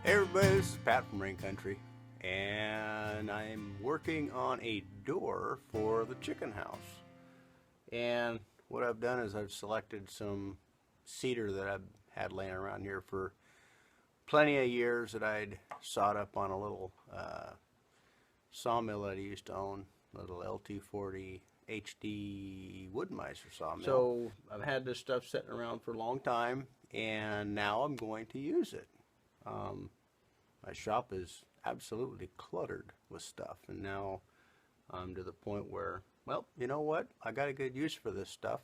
Hey everybody, this is Pat from Rain Country, and I'm working on a door for the chicken house. And what I've done is I've selected some cedar that I've had laying around here for plenty of years that I'd sawed up on a little sawmill that I used to own, a little LT40 HD wood miser sawmill. So I've had this stuff sitting around for a long time, and now I'm going to use it. My shop is absolutely cluttered with stuff, and now I'm to the point where, well, you know what? I got a good use for this stuff,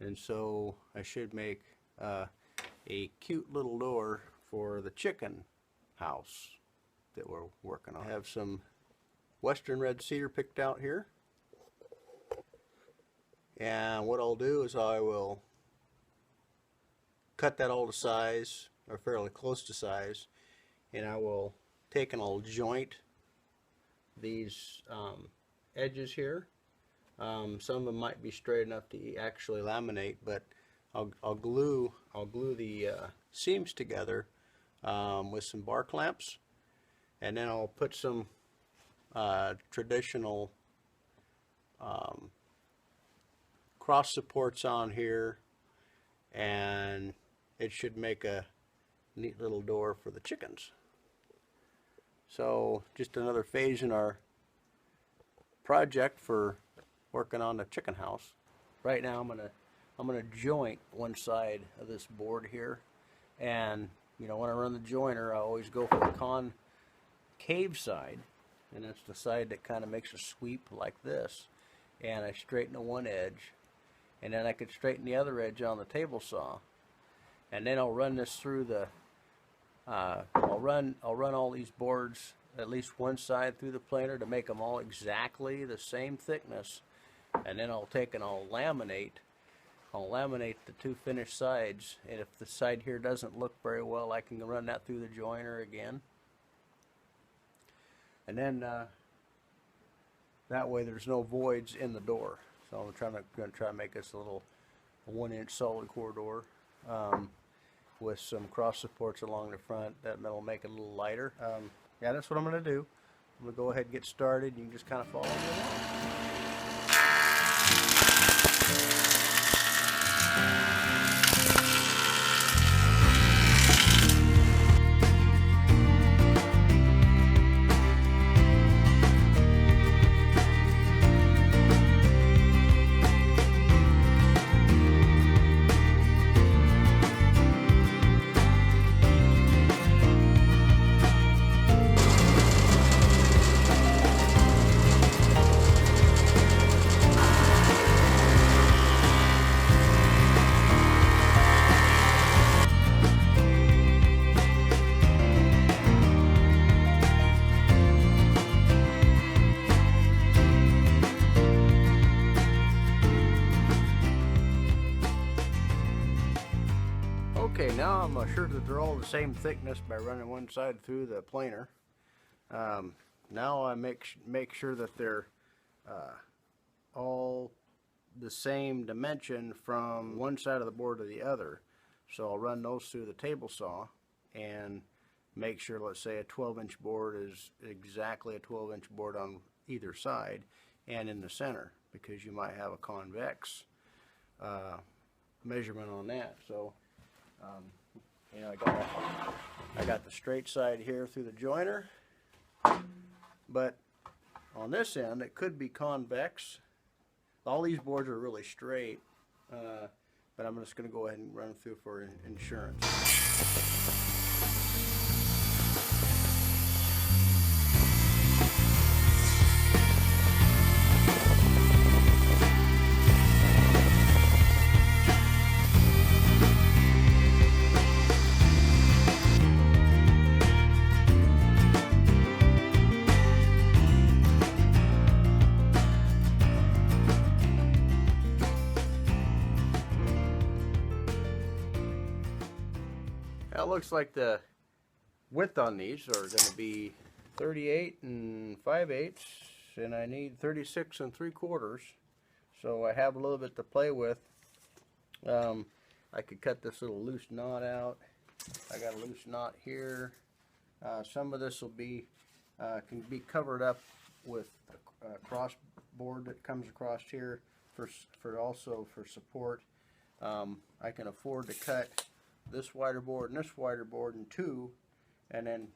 and so I should make a cute little door for the chicken house that we're working on. I have some western red cedar picked out here, and what I'll do is I will cut that all to size, or fairly close to size, and I will take and I'll joint these edges here. Some of them might be straight enough to actually laminate, but I'll glue the seams together with some bar clamps, and then I'll put some traditional cross supports on here, and it should make a neat little door for the chickens. So just another phase in our project for working on the chicken house. Right now I'm gonna joint one side of this board here, and you know, when I run the joiner I always go for the concave side, and that's the side that kind of makes a sweep like this, and I straighten the one edge, and then I could straighten the other edge on the table saw, and then I'll run this through the I'll run all these boards, at least one side, through the planer to make them all exactly the same thickness, and then I'll take and I'll laminate the two finished sides, and if the side here doesn't look very well, I can run that through the joiner again, and then that way there's no voids in the door. So I'm going to try to make this a little 1-inch solid core door, with some cross supports along the front that'll make it a little lighter. Yeah, that's what I'm going to do. I'm going to go ahead and get started. You can just kind of follow me along. Okay, now I'm sure that they're all the same thickness by running one side through the planer. Now I make sure that they're all the same dimension from one side of the board to the other. So I'll run those through the table saw and make sure, let's say, a 12-inch board is exactly a 12-inch board on either side and in the center, because you might have a convex measurement on that. So you know, I got the straight side here through the joiner, but on this end it could be convex. All these boards are really straight, but I'm just going to go ahead and run them through for insurance. Now it looks like the width on these are going to be 38 5/8, and I need 36 3/4. So I have a little bit to play with. I could cut this little loose knot out. I got a loose knot here, Some of this will be can be covered up with a cross board that comes across here for also for support. I can afford to cut this wider board and this wider board in two, and then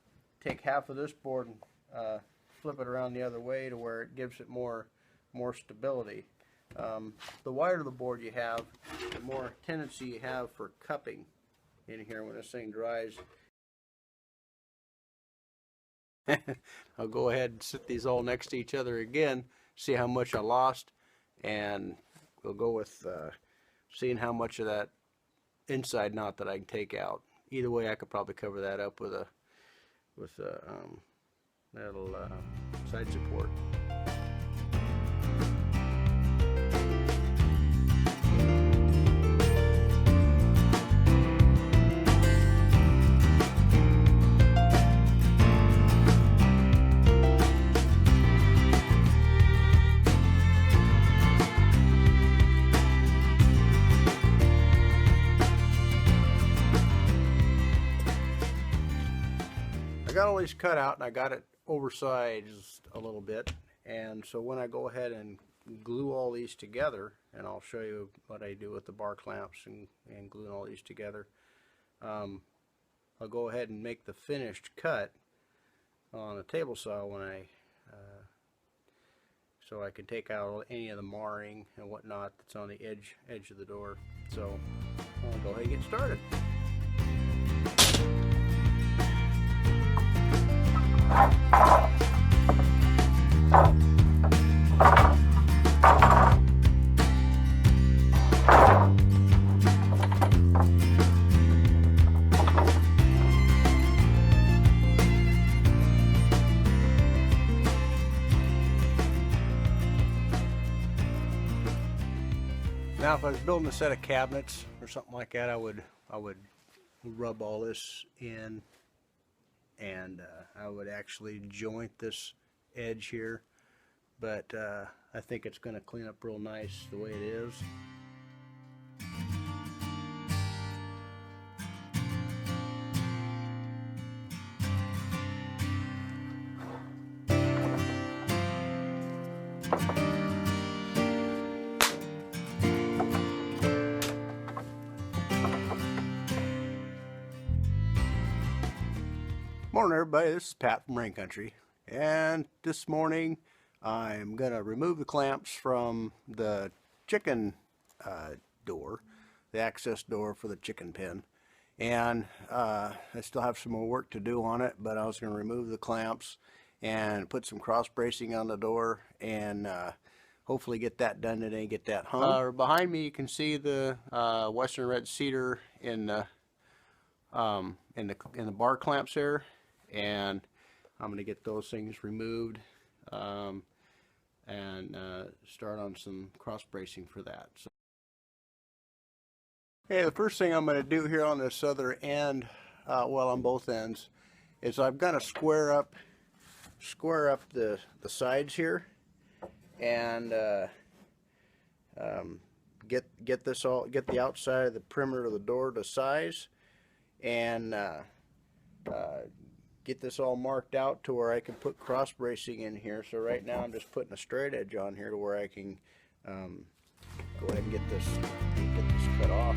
take half of this board and flip it around the other way to where it gives it more stability. The wider the board you have, the more tendency you have for cupping in here when this thing dries. I'll go ahead and sit these all next to each other again, see how much I lost, and we'll go with seeing how much of that inside knot that I can take out. Either way, I could probably cover that up with a little side support. I got all these cut out and I got it oversized a little bit, and so when I go ahead and glue all these together, and I'll show you what I do with the bar clamps and gluing all these together, I'll go ahead and make the finished cut on a table saw when so I can take out any of the marring and whatnot that's on the edge of the door. So I'll go ahead and get started. Now, if I was building a set of cabinets or something like that, I would rub all this in, and I would actually joint this edge here, but I think it's going to clean up real nice the way it is. Morning everybody, this is Pat from Rain Country, and this morning I'm going to remove the clamps from the chicken door, the access door for the chicken pen, and I still have some more work to do on it, but I was going to remove the clamps and put some cross bracing on the door and hopefully get that done today, get that hung. Behind me you can see the Western Red Cedar in the bar clamps there, and I'm going to get those things removed and start on some cross bracing for that. So, okay, the first thing I'm going to do here on this other end, well, on both ends, is I'm going to square up the sides here and get the outside of the perimeter of the door to size, and get this all marked out to where I can put cross bracing in here. So right now I'm just putting a straight edge on here to where I can go ahead and get this cut off.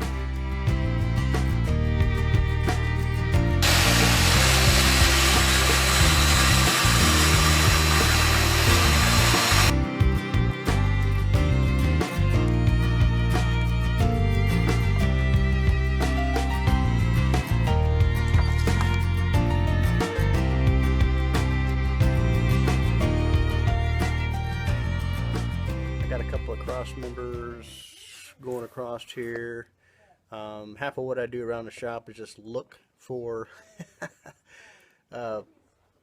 Cross members going across here. Half of what I do around the shop is just look for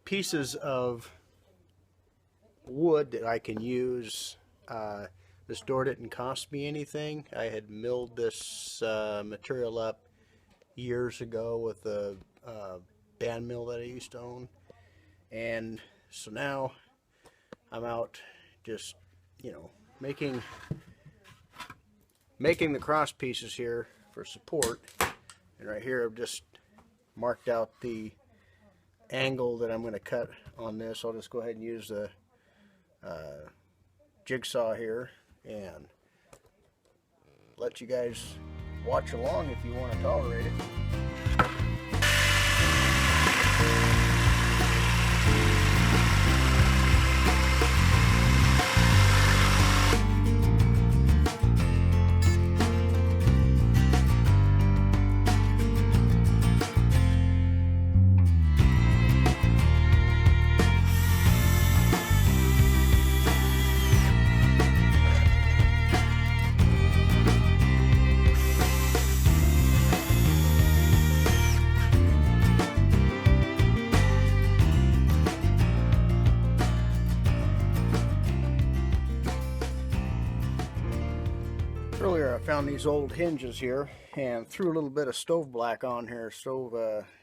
pieces of wood that I can use. This door didn't cost me anything. I had milled this material up years ago with a band mill that I used to own, and so now I'm out just, you know, making the cross pieces here for support. And right here I've just marked out the angle that I'm going to cut on this. I'll just go ahead and use the jigsaw here and let you guys watch along if you want to tolerate it. Earlier I found these old hinges here and threw a little bit of stove black on here.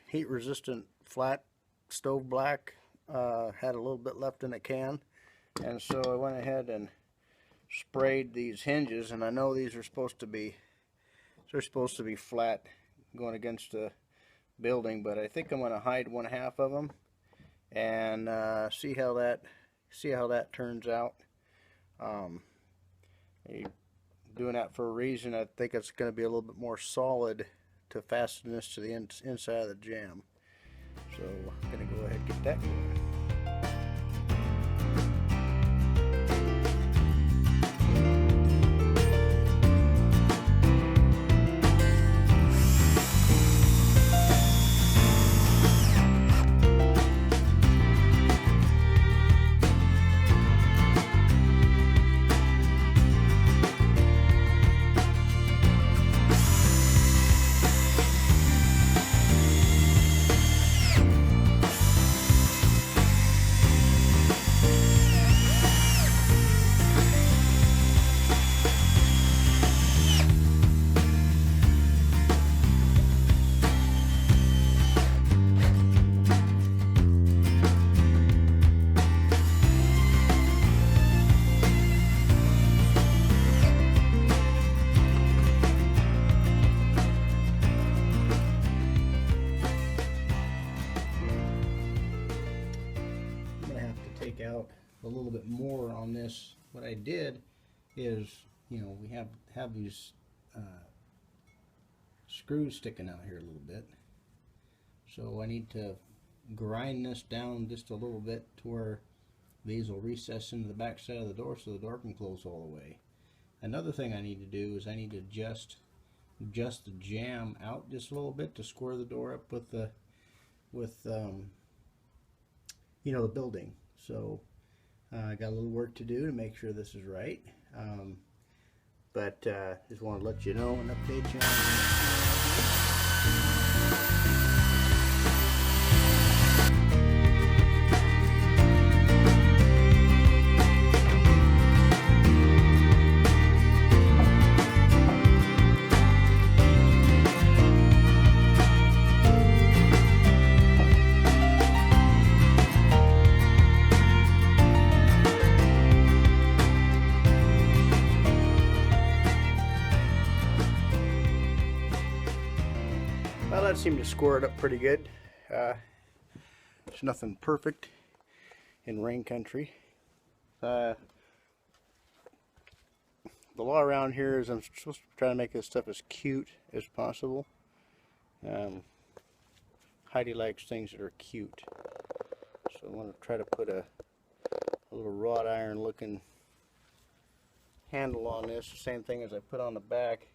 Heat resistant flat stove black. Had a little bit left in a can, and so I went ahead and sprayed these hinges, and I know these are supposed to be flat going against the building, but I think I'm going to hide one half of them and see how that turns out. Doing that for a reason. I think it's going to be a little bit more solid to fasten this to the inside of the jamb. So I'm going to go ahead and get that going. Out a little bit more on this. What I did is, we have these screws sticking out here a little bit, so I need to grind this down just a little bit to where these will recess into the back side of the door so the door can close all the way. Another thing I need to do is I need to adjust the jamb out just a little bit to square the door up with the building. So I got a little work to do to make sure this is right, but just want to let you know and update you on Well, that seemed to score it up pretty good. There's nothing perfect in rain country. The law around here is I'm supposed to try to make this stuff as cute as possible. Heidi likes things that are cute, so I want to try to put a little wrought iron looking handle on this, the same thing as I put on the back.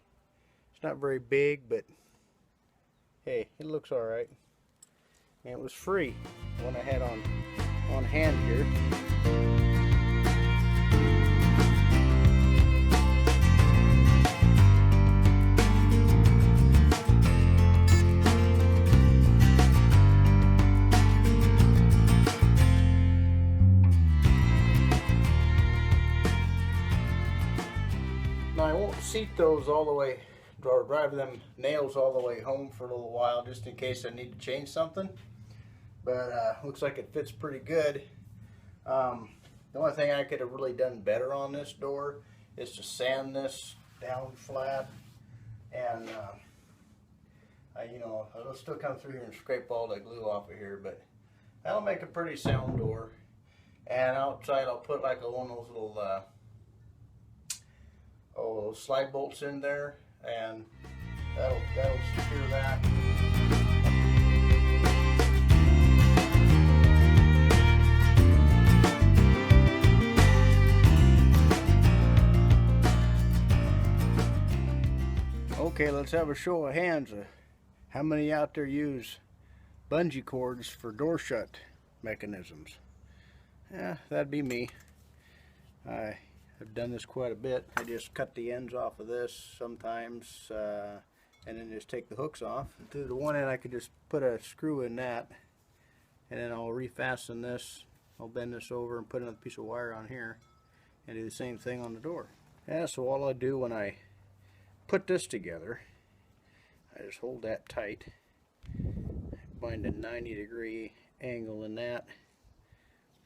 It's not very big, but hey, it looks alright. And it was free, the one I had on hand here. Now I won't seat those all the way, or drive them nails all the way home for a little while, just in case I need to change something. But looks like it fits pretty good. The only thing I could have really done better on this door is to sand this down flat, and I'll still come through here and scrape all the glue off of here, but That'll make a pretty sound door. And outside I'll put like one of those little slide bolts in there, and that'll secure that. Okay, let's have a show of hands of how many out there use bungee cords for door shut mechanisms. Yeah, that'd be me. I have done this quite a bit. I just cut the ends off of this sometimes, and then just take the hooks off. To the one end, I could just put a screw in that, and then I'll refasten this. I'll bend this over and put another piece of wire on here, and do the same thing on the door. Yeah, so all I do when I put this together, I just hold that tight, find a 90-degree angle in that,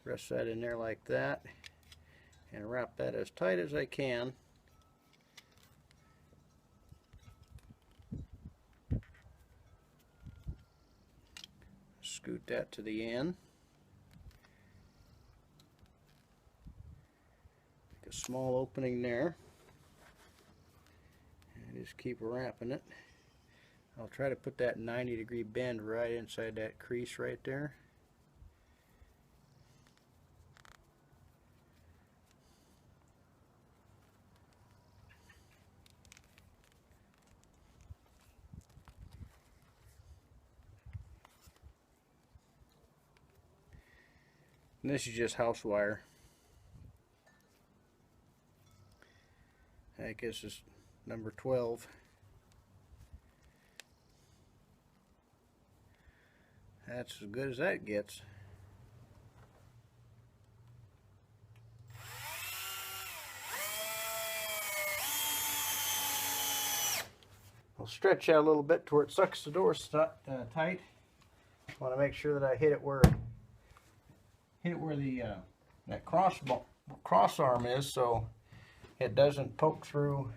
press that in there like that, and wrap that as tight as I can. Scoot that to the end. Make a small opening there. And just keep wrapping it. I'll try to put that 90-degree bend right inside that crease right there. And this is just house wire. I guess it's number 12. That's as good as that gets. I'll stretch out a little bit to where it sucks the door tight. I want to make sure that I hit it where the that cross arm is, so it doesn't poke through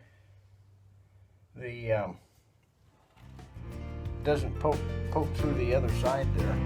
the poke through the other side there.